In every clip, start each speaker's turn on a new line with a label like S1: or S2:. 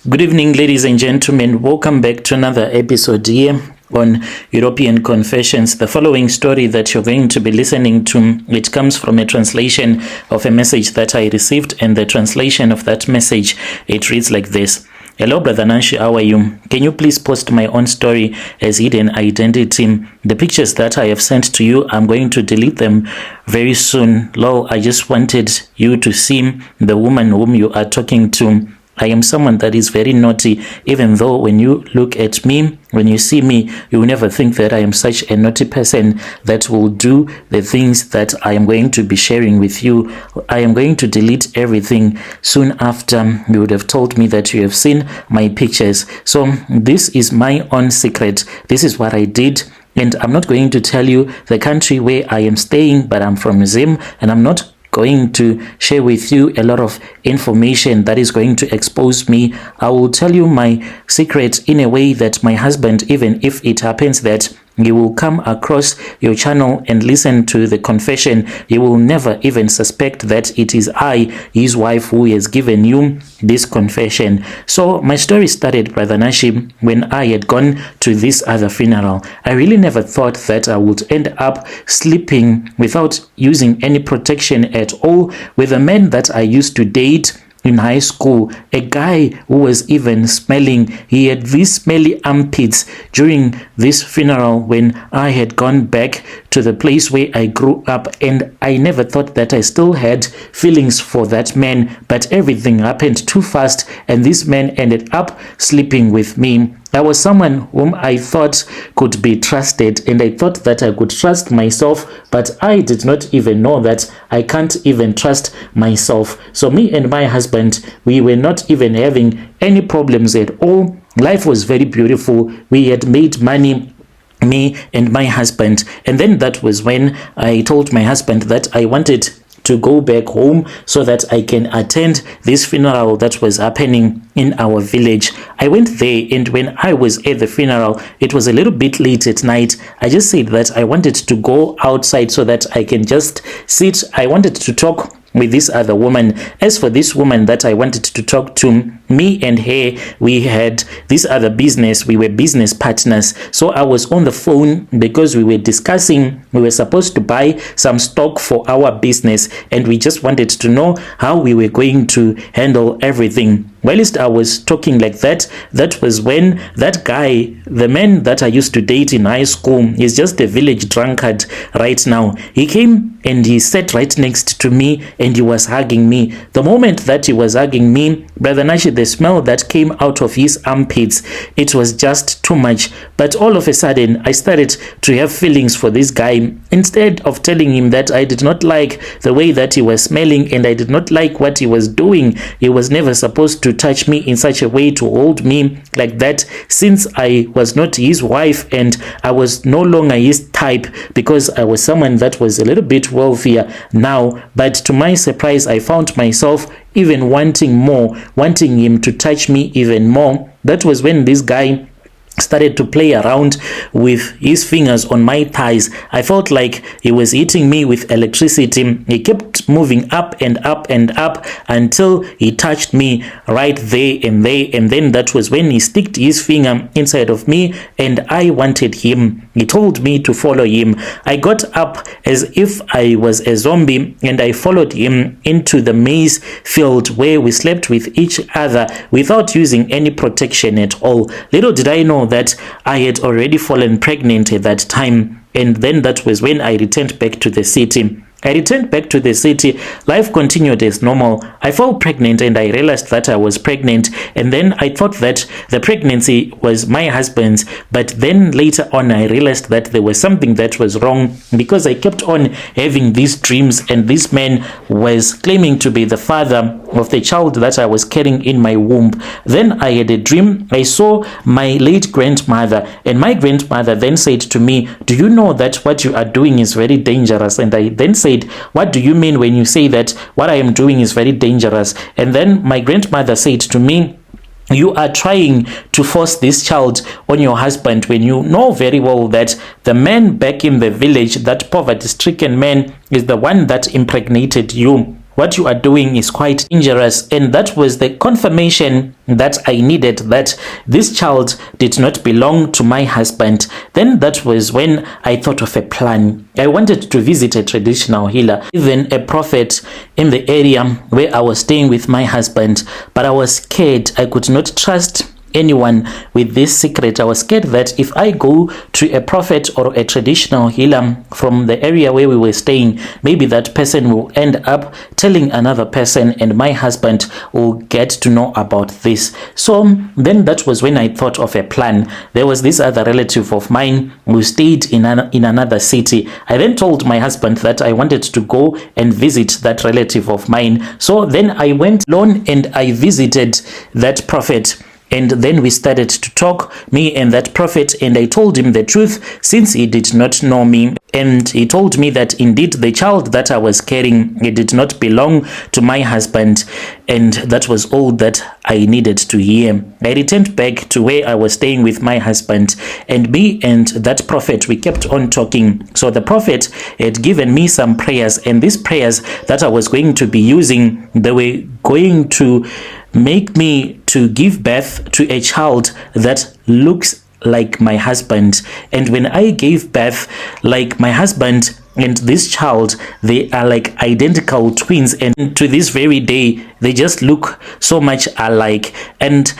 S1: Good evening, ladies and gentlemen. Welcome back to another episode here on European Confessions. The following story that you're going to be listening to, it comes from a translation of a message that I received, and the translation of that message, it reads like this. Hello, Brother Nanshi, how are you? Can you please post my own story as hidden identity? The pictures that I have sent to you, I'm going to delete them very soon. Lol, I just wanted you to see the woman whom you are talking to. I am someone that is very naughty, even though when you look at me, when you see me, you will never think that I am such a naughty person that will do the things that I am going to be sharing with you. I am going to delete everything soon after you would have told me that you have seen my pictures. So this is my own secret. This is what I did. And I'm not going to tell you the country where I am staying, but I'm from Zim, and I'm not going to share with you a lot of information that is going to expose me. I will tell you my secret in a way that my husband, even if it happens that you will come across your channel and listen to the confession, you will never even suspect that it is I, his wife, who has given you this confession. So my story started, Brother Nashi, when I had gone to this other funeral. I really never thought that I would end up sleeping without using any protection at all with a man that I used to date in high school, a guy who was even smelling. He had these smelly armpits during this funeral when I had gone back to the place where I grew up, and I never thought that I still had feelings for that man, but everything happened too fast and this man ended up sleeping with me. I was someone whom I thought could be trusted, and I thought that I could trust myself, but I did not even know that I can't even trust myself. So me and my husband, we were not even having any problems at all. Life was very beautiful. We had made money, me and my husband. And then that was when I told my husband that I wanted to go back home so that I can attend this funeral that was happening in our village. I went there, and when I was at the funeral, it was a little bit late at night. I just said that I wanted to go outside so that I can just sit. I wanted to talk with this other woman. As for this woman that I wanted to talk to, me and her, we had this other business. We were business partners. So I was on the phone because we were discussing, we were supposed to buy some stock for our business, and we just wanted to know how we were going to handle everything. Whilst I was talking like that, that was when that guy, the man that I used to date in high school, is just a village drunkard right now. He came and he sat right next to me and he was hugging me. The moment that he was hugging me, Brother Nashi, the smell that came out of his armpits, it was just too much. But all of a sudden, I started to have feelings for this guy. Instead of telling him that I did not like the way that he was smelling and I did not like what he was doing, he was never supposed to touch me in such a way, to hold me like that, since I was not his wife and I was no longer his type, because I was someone that was a little bit wealthier now. But to my surprise, I found myself even wanting more, wanting him to touch me even more. That was when this guy started to play around with his fingers on my thighs. I felt like he was hitting me with electricity. He kept moving up and up and up until he touched me right there and there. And then that was when he sticked his finger inside of me and I wanted him. He told me to follow him. I got up as if I was a zombie and I followed him into the maize field where we slept with each other without using any protection at all. Little did I know that I had already fallen pregnant at that time, and then that was when I returned back to the city. I returned back to the city. Life continued as normal. I fell pregnant and I realized that I was pregnant, and then I thought that the pregnancy was my husband's, but then later on I realized that there was something that was wrong, because I kept on having these dreams and this man was claiming to be the father of the child that I was carrying in my womb. Then I had a dream. I saw my late grandmother, and my grandmother then said to me, "Do you know that what you are doing is very dangerous?" And I then said, "What do you mean when you say that what I am doing is very dangerous?" And then my grandmother said to me, "You are trying to force this child on your husband when you know very well that the man back in the village, that poverty-stricken man, is the one that impregnated you." what you are doing is quite dangerous. And that was the confirmation that I needed, that this child did not belong to my husband. Then that was when I thought of a plan. I wanted to visit a traditional healer, even a prophet in the area where I was staying with my husband, but I was scared. I could not trust anyone with this secret. I was scared that if I go to a prophet or a traditional healer from the area where we were staying, maybe that person will end up telling another person and my husband will get to know about this. So then that was when I thought of a plan. There was this other relative of mine who stayed in another city. I then told my husband that I wanted to go and visit that relative of mine. So then I went alone and I visited that prophet. And then we started to talk, me and that prophet, and I told him the truth since he did not know me. And he told me that indeed the child that I was carrying, it did not belong to my husband. And that was all that I needed to hear. I returned back to where I was staying with my husband, and me and that prophet, we kept on talking. So the prophet had given me some prayers, and these prayers that I was going to be using, they were going to make me to give birth to a child that looks like my husband. And when I gave birth like my husband and this child, they are like identical twins, and to this very day they just look so much alike. And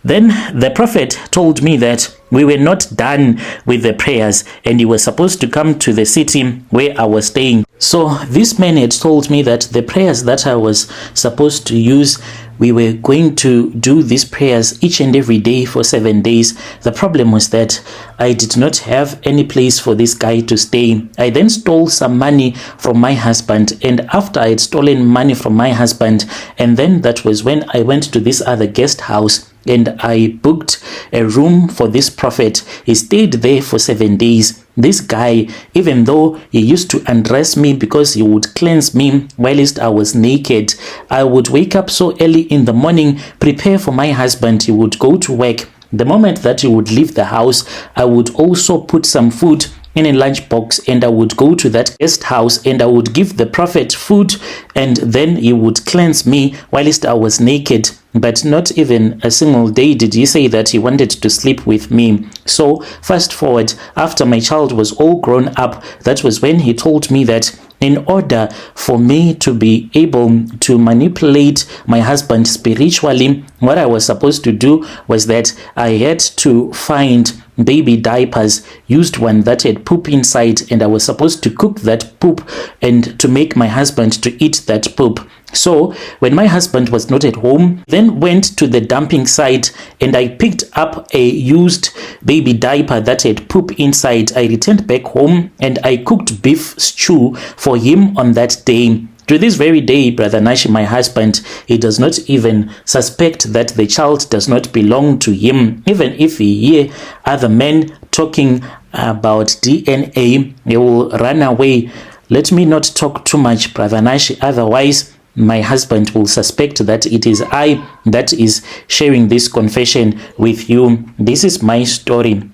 S1: then the prophet told me that we were not done with the prayers and he was supposed to come to the city where I was staying. So this man had told me that the prayers that I was supposed to use, we were going to do these prayers each and every day for 7 days. The problem was that I did not have any place for this guy to stay. I then stole some money from my husband, and after I had stolen money from my husband, and then that was when I went to this other guest house and I booked a room for this prophet. He stayed there for 7 days. This guy, even though he used to undress me because he would cleanse me whilst I was naked, I would wake up so early in the morning, prepare for my husband. He would go to work. The moment that he would leave the house, I would also put some food in a lunchbox and I would go to that guest house and I would give the prophet food, and then he would cleanse me whilst I was naked. But not even a single day did he say that he wanted to sleep with me. So fast forward, after my child was all grown up, that was when he told me that in order for me to be able to manipulate my husband spiritually, what I was supposed to do was that I had to find baby diapers, used one that had poop inside, and I was supposed to cook that poop and to make my husband to eat that poop. So when my husband was not at home, then went to the dumping site and I picked up a used baby diaper that had poop inside. I returned back home and I cooked beef stew for him on that day. To this very day, Brother Nashi, my husband, he does not even suspect that the child does not belong to him. Even if he hear other men talking about DNA, he will run away. Let me not talk too much, Brother Nashi, otherwise my husband will suspect that it is I that is sharing this confession with you. This is my story.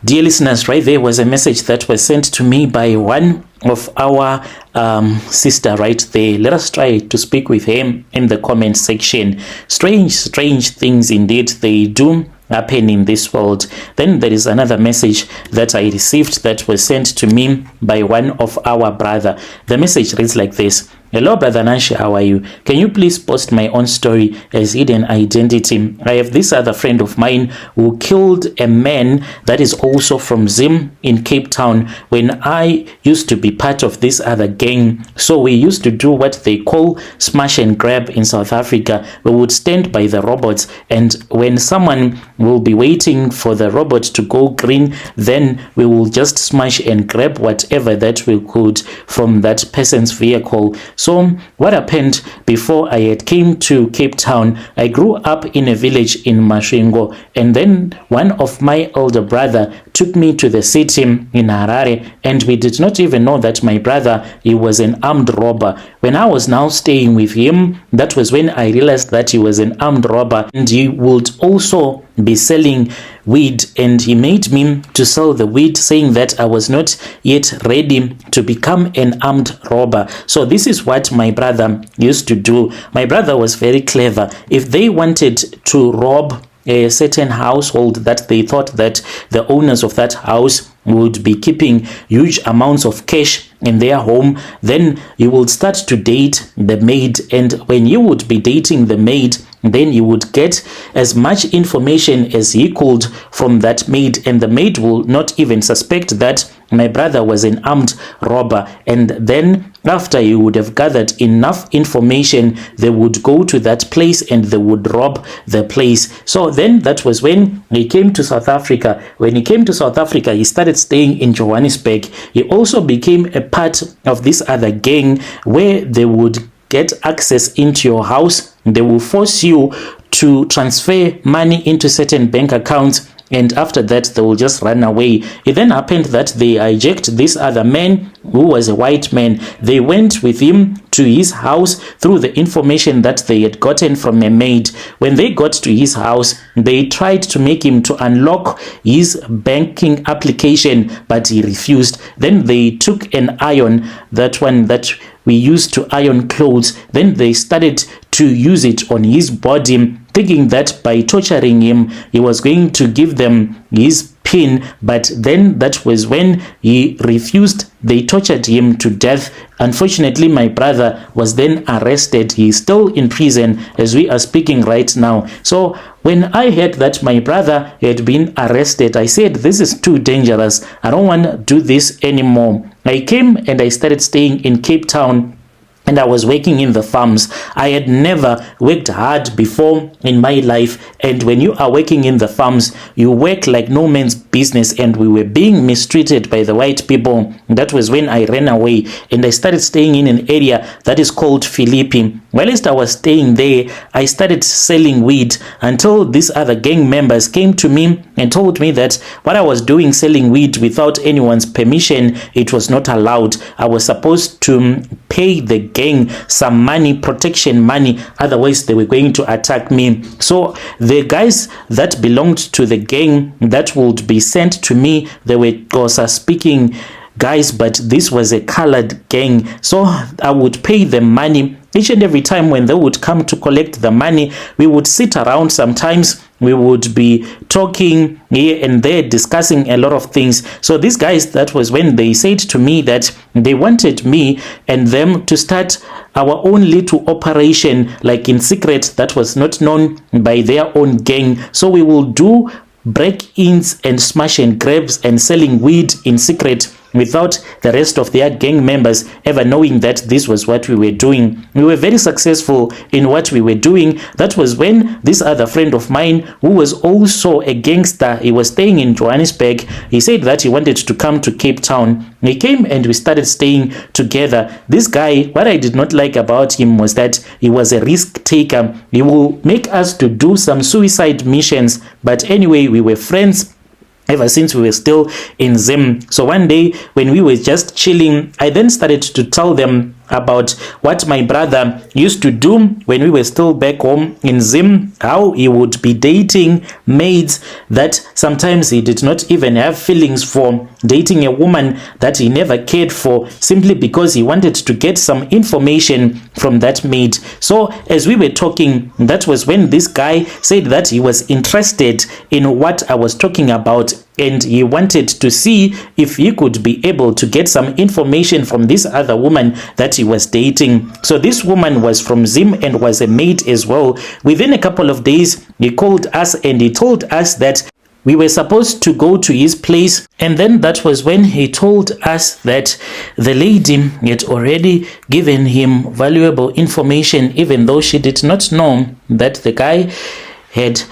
S1: Dear listeners, right there was a message that was sent to me by one of our sister right there. Let us try to speak with him in the comment section. Strange things indeed they do happen in this world. Then there is another message that I received that was sent to me by one of our brother. The message reads like this: Hello, Brother Nashi, how are you? Can you please post my own story as hidden identity? I have this other friend of mine who killed a man that is also from Zim in Cape Town when I used to be part of this other gang. So we used to do what they call smash and grab in South Africa. We would stand by the robots, and when someone will be waiting for the robot to go green, then we will just smash and grab whatever that we could from that person's vehicle. So what happened before I had came to Cape Town, I grew up in a village in Masvingo, and then one of my older brother took me to the city in Harare, and we did not even know that my brother, he was an armed robber. When I was now staying with him, that was when I realized that he was an armed robber, and he would also be selling weed, and he made me to sell the weed, saying that I was not yet ready to become an armed robber. So this is what my brother used to do. My brother was very clever. If they wanted to rob a certain household that they thought that the owners of that house would be keeping huge amounts of cash in their home, then you would start to date the maid, and when you would be dating the maid, then you would get as much information as he could from that maid, and the maid will not even suspect that my brother was an armed robber. And then after you would have gathered enough information, they would go to that place and they would rob the place. So then that was when he came to South Africa. When he came to South Africa, he started staying in Johannesburg. He also became a part of this other gang where they would get access into your house. They will force you to transfer money into certain bank accounts, and after that they will just run away. It then happened that they hijacked this other man who was a white man. They went with him to his house through the information that they had gotten from a maid. When they got to his house, they tried to make him to unlock his banking application, but he refused. Then they took an iron, that one that we used to iron clothes, then they started to use it on his body, thinking that by torturing him he was going to give them his pin, but then that was when he refused. They tortured him to death. Unfortunately, my brother was then arrested. He is still in prison as we are speaking right now. So when I heard that my brother had been arrested, I said, this is too dangerous. I don't want to do this anymore. I came and I started staying in Cape Town, and I was working in the farms. I had never worked hard before in my life, and when you are working in the farms, you work like no man's business, and we were being mistreated by the white people. That was when I ran away, and I started staying in an area that is called Philippi. Whilst I was staying there, I started selling weed until these other gang members came to me and told me that what I was doing, selling weed without anyone's permission, it was not allowed. I was supposed to pay the gang some money, protection money, otherwise they were going to attack me. So the guys that belonged to the gang that would be sent to me, they were Xhosa speaking guys, but this was a colored gang. So I would pay them money. Each and every time when they would come to collect the money, we would sit around. Sometimes we would be talking here and there, discussing a lot of things. So these guys, that was when they said to me that they wanted me and them to start our own little operation, like in secret, that was not known by their own gang. So we will do break-ins and smash and grabs and selling weed in secret without the rest of their gang members ever knowing that this was what we were doing. We were very successful in what we were doing. That was when this other friend of mine, who was also a gangster, he was staying in Johannesburg, he said that he wanted to come to Cape Town. He came and we started staying together. This guy, what I did not like about him was that he was a risk taker. He will make us to do some suicide missions, but anyway, we were friends ever since we were still in Zim. So one day when we were just chilling, I then started to tell them about what my brother used to do when we were still back home in Zim, how he would be dating maids that sometimes he did not even have feelings for, dating a woman that he never cared for, simply because he wanted to get some information from that maid. So as we were talking, that was when this guy said that he was interested in what I was talking about, and he wanted to see if he could be able to get some information from this other woman that he was dating. So this woman was from Zim and was a maid as well. Within a couple of days, he called us and he told us that we were supposed to go to his place, and then that was when he told us that the lady had already given him valuable information, even though she did not know that the guy had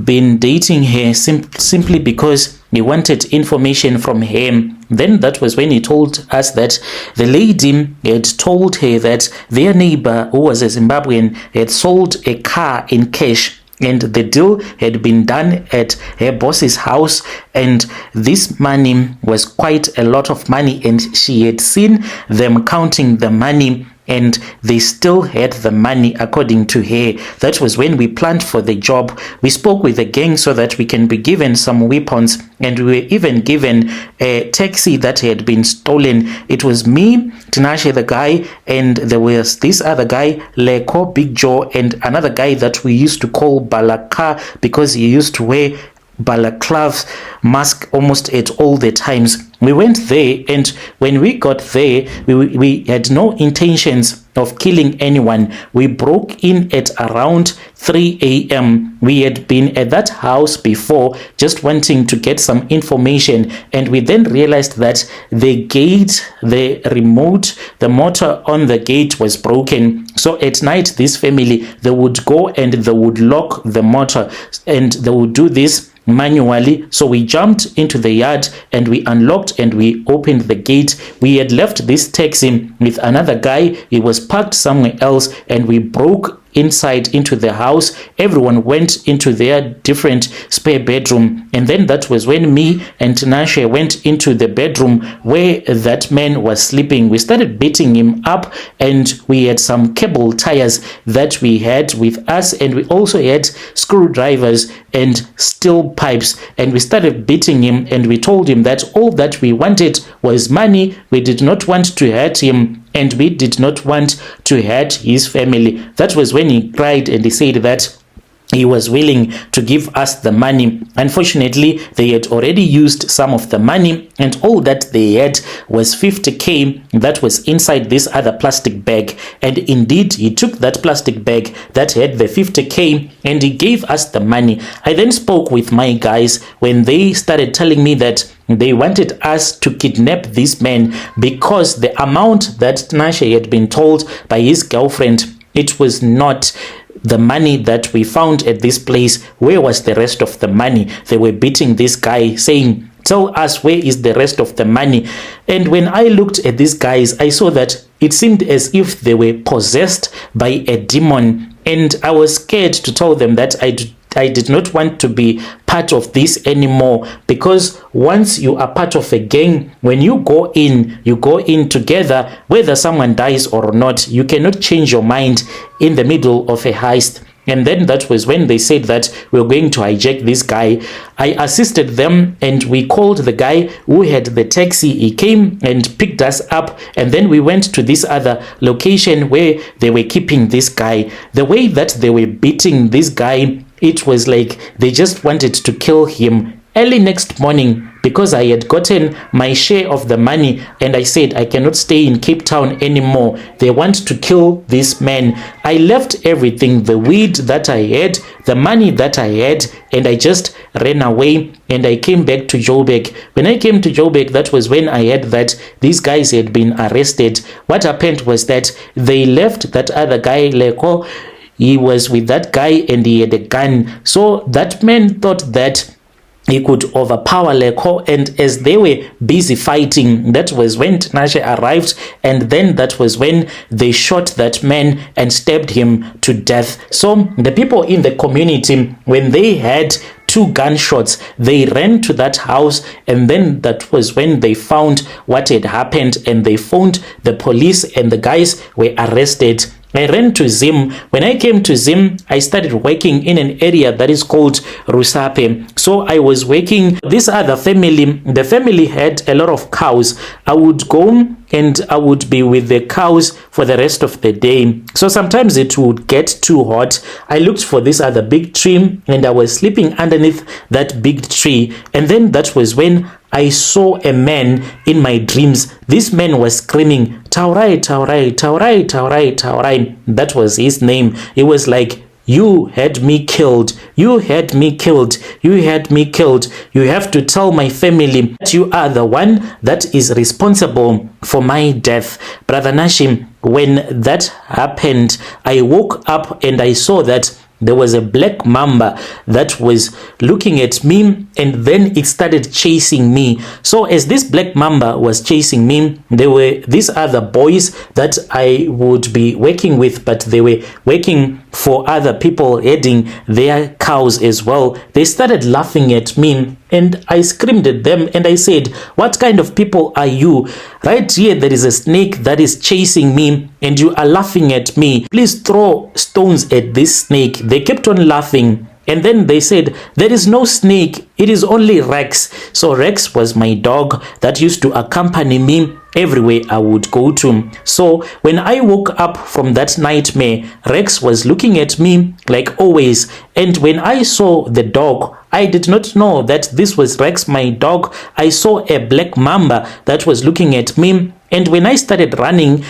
S1: been dating her simply because he wanted information from him. Then that was when he told us that the lady had told her that their neighbor, who was a Zimbabwean, had sold a car in cash, and the deal had been done at her boss's house, and this money was quite a lot of money, and she had seen them counting the money, and they still had the money according to her. That was when we planned for the job. We spoke with the gang so that we can be given some weapons, and we were even given a taxi that had been stolen. It was me, Tinashe the guy, and there was this other guy, Leko, Big Joe, and another guy that we used to call Balaka because he used to wear balaclava mask almost at all the times. We went there, and when we got there, we had no intentions of killing anyone. We broke in at around 3 a.m. We had been at that house before just wanting to get some information, and we then realized that the gate, the remote, the motor on the gate was broken. So at night, this family, they would go and they would lock the motor, and they would do this manually. So we jumped into the yard and we unlocked and we opened the gate. We had left this taxi with another guy. He was parked somewhere else, and we broke inside into the house. Everyone went into their different spare bedroom, and then that was when me and Tinashe went into the bedroom where that man was sleeping. We started beating him up, and we had some cable tires that we had with us, and we also had screwdrivers and steel pipes, and we started beating him, and we told him that all that we wanted was money. We did not want to hurt him, and we did not want to hurt his family. That was when he cried and he said that he was willing to give us the money. Unfortunately, they had already used some of the money, and all that they had was 50k that was inside this other plastic bag. And indeed, he took that plastic bag that had the 50k and he gave us the money. I then spoke with my guys when they started telling me that they wanted us to kidnap this man because the amount that Tinashe had been told by his girlfriend, it was not the money that we found at this place. Where was the rest of the money? They were beating this guy, saying, "Tell us, where is the rest of the money?" And when I looked at these guys, I saw that it seemed as if they were possessed by a demon, and I was scared to tell them that I did not want to be part of this anymore, because once you are part of a gang, when you go in together, whether someone dies or not. You cannot change your mind in the middle of a heist. And then that was when they said that we were going to hijack this guy. I assisted them, and we called the guy who had the taxi. He came and picked us up, and then we went to this other location where they were keeping this guy. The way that they were beating this guy, it was like they just wanted to kill him. Early next morning, because I had gotten my share of the money, and I said I cannot stay in Cape Town anymore, they want to kill this man. I left everything, the weed that I had, the money that I had, and I just ran away, and I came back to Joburg. When I came to Joburg, that was when I heard that these guys had been arrested. What happened was that they left that other guy, Leko. He was with that guy and he had a gun. So that man thought that he could overpower Leko, and as they were busy fighting, that was when Tinashe arrived, and then that was when they shot that man and stabbed him to death. So the people in the community, when they had 2 gunshots, they ran to that house, and then that was when they found what had happened, and they phoned the police, and the guys were arrested. I ran to Zim. When I came to Zim, I started working in an area that is called Rusape. So I was working this other family. The family had a lot of cows. I would go and I would be with the cows for the rest of the day. So sometimes it would get too hot. I looked for this other big tree, and I was sleeping underneath that big tree. And then that was when I saw a man in my dreams. This man was screaming, "Taurai, Taurai, Taurai, Taurai, Taurai." That was his name. It was like, "You had me killed. You had me killed. You had me killed. You have to tell my family that you are the one that is responsible for my death." Brother Nashim, when that happened, I woke up and I saw that there was a black mamba that was looking at me, and then it started chasing me. So as this black mamba was chasing me, there were these other boys that I would be working with, but they were working for other people herding their cows as well. They started laughing at me, and I screamed at them and I said, what kind of people are you? Right here there is a snake that is chasing me and you are laughing at me. Please throw stones at this snake. They kept on laughing. And then they said, there is no snake, it is only Rex. So Rex was my dog that used to accompany me everywhere I would go to. So when I woke up from that nightmare, Rex was looking at me like always. And when I saw the dog, I did not know that this was Rex, my dog. I saw a black mamba that was looking at me. And when I started running,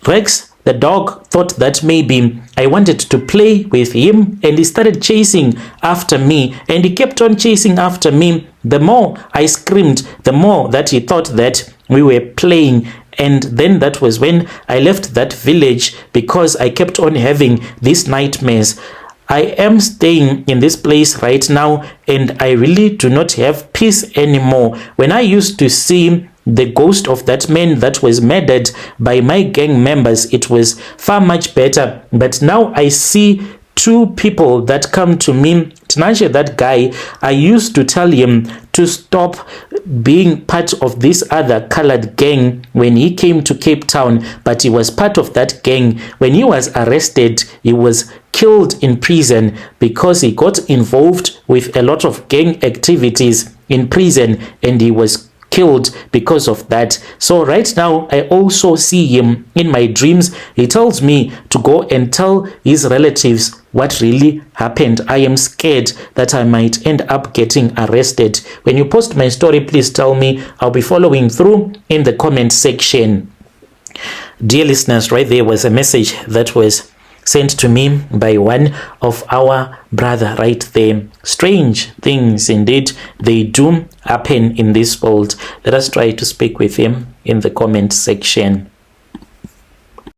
S1: Rex, the dog, thought that maybe I wanted to play with him, and he started chasing after me, and he kept on chasing after me. The more I screamed, the more that he thought that we were playing. And then that was when I left that village, because I kept on having these nightmares. I am staying in this place right now, and I really do not have peace anymore. When I used to see the ghost of that man that was murdered by my gang members, it was far much better. But now I see two people that come to me. Tinashe, that guy, I used to tell him to stop being part of this other colored gang when he came to Cape Town, but he was part of that gang. When he was arrested, he was killed in prison because he got involved with a lot of gang activities in prison, and he was killed because of that. So right now I also see him in my dreams. He tells me to go and tell his relatives what really happened. I am scared that I might end up getting arrested. When you post my story, please tell me. I'll be following through in the comment section. Dear listeners, right there was a message that was sent to me by one of our brother right there. Strange things indeed, they do happen in this world. Let us try to speak with him in the comment section.